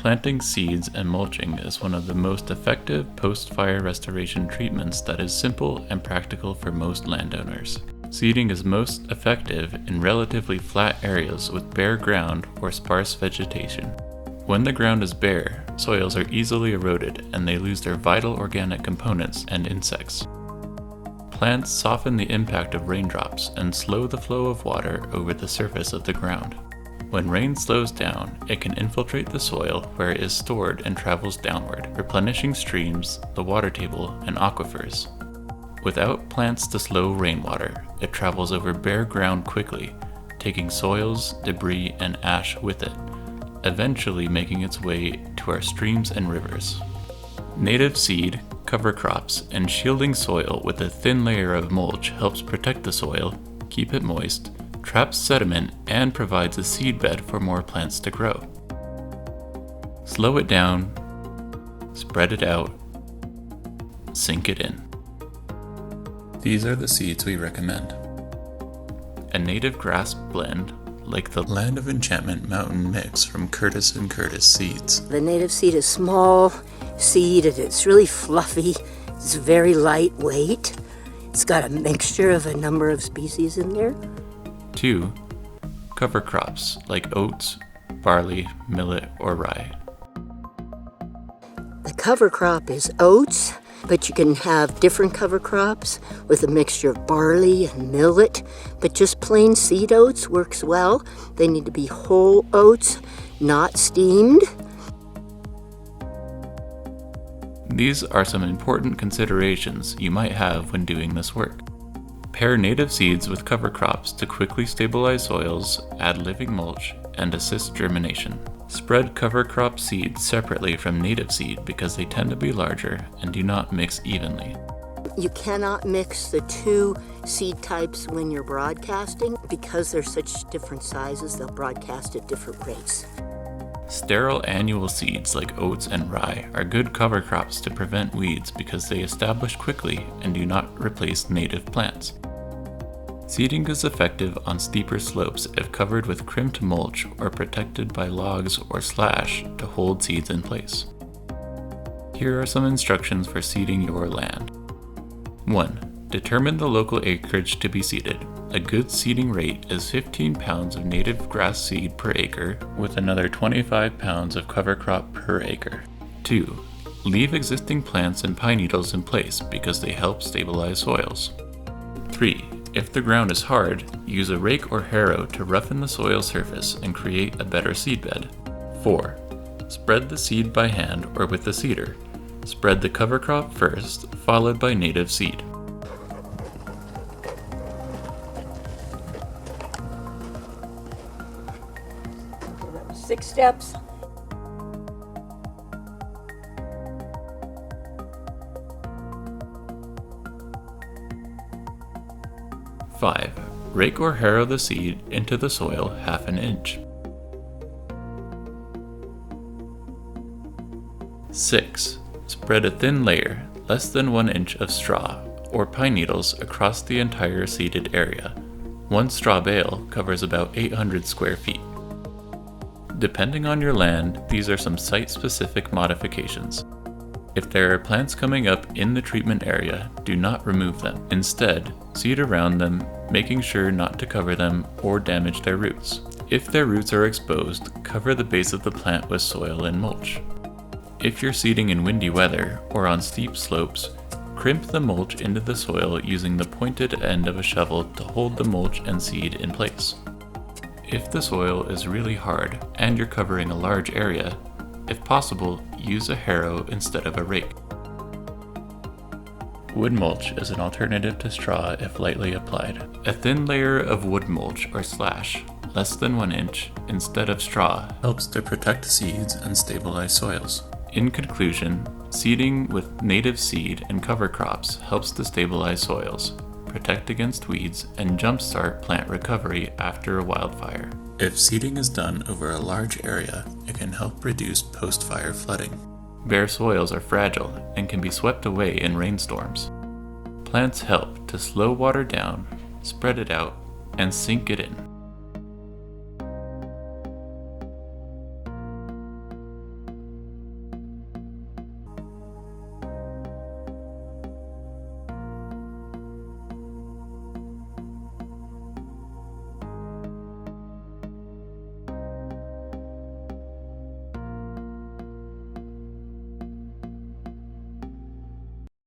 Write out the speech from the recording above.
Planting seeds and mulching is one of the most effective post-fire restoration treatments that is simple and practical for most landowners. Seeding is most effective in relatively flat areas with bare ground or sparse vegetation. When the ground is bare, soils are easily eroded and they lose their vital organic components and insects. Plants soften the impact of raindrops and slow the flow of water over the surface of the ground. When rain slows down, it can infiltrate the soil where it is stored and travels downward, replenishing streams, the water table, and aquifers. Without plants to slow rainwater, it travels over bare ground quickly, taking soils, debris, and ash with it, eventually making its way to our streams and rivers. Native seed, cover crops, and shielding soil with a thin layer of mulch helps protect the soil, keep it moist, traps sediment, and provides a seed bed for more plants to grow. Slow it down, spread it out, sink it in. These are the seeds we recommend. A native grass blend, like the Land of Enchantment Mountain Mix from Curtis & Curtis Seeds. The native seed is small seed and it's really fluffy. It's very lightweight. It's got a mixture of a number of species in there. 2. Cover crops like oats, barley, millet, or rye. The cover crop is oats, but you can have different cover crops with a mixture of barley and millet, but just plain seed oats works well. They need to be whole oats, not steamed. These are some important considerations you might have when doing this work. Pair native seeds with cover crops to quickly stabilize soils, add living mulch, and assist germination. Spread cover crop seeds separately from native seed because they tend to be larger and do not mix evenly. You cannot mix the two seed types when you're broadcasting because they're such different sizes. They'll broadcast at different rates. Sterile annual seeds like oats and rye are good cover crops to prevent weeds because they establish quickly and do not replace native plants. Seeding is effective on steeper slopes if covered with crimped mulch or protected by logs or slash to hold seeds in place. Here are some instructions for seeding your land. 1. Determine the local acreage to be seeded. A good seeding rate is 15 pounds of native grass seed per acre with another 25 pounds of cover crop per acre. 2. Leave existing plants and pine needles in place because they help stabilize soils. 3. If the ground is hard, use a rake or harrow to roughen the soil surface and create a better seedbed. 4. Spread the seed by hand or with a seeder. Spread the cover crop first, followed by native seed. That was 6 steps. 5. Rake or harrow the seed into the soil half an inch. 6. Spread a thin layer, less than 1 inch of straw or pine needles across the entire seeded area. 1 straw bale covers about 800 square feet. Depending on your land, these are some site-specific modifications. If there are plants coming up in the treatment area, do not remove them. Instead, seed around them, making sure not to cover them or damage their roots. If their roots are exposed, cover the base of the plant with soil and mulch. If you're seeding in windy weather or on steep slopes, crimp the mulch into the soil using the pointed end of a shovel to hold the mulch and seed in place. If the soil is really hard and you're covering a large area, if possible, use a harrow instead of a rake. Wood mulch is an alternative to straw if lightly applied. A thin layer of wood mulch or slash, less than 1 inch, instead of straw, helps to protect seeds and stabilize soils. In conclusion, seeding with native seed and cover crops helps to stabilize soils, protect against weeds, and jumpstart plant recovery after a wildfire. If seeding is done over a large area, it can help reduce post-fire flooding. Bare soils are fragile and can be swept away in rainstorms. Plants help to slow water down, spread it out, and sink it in.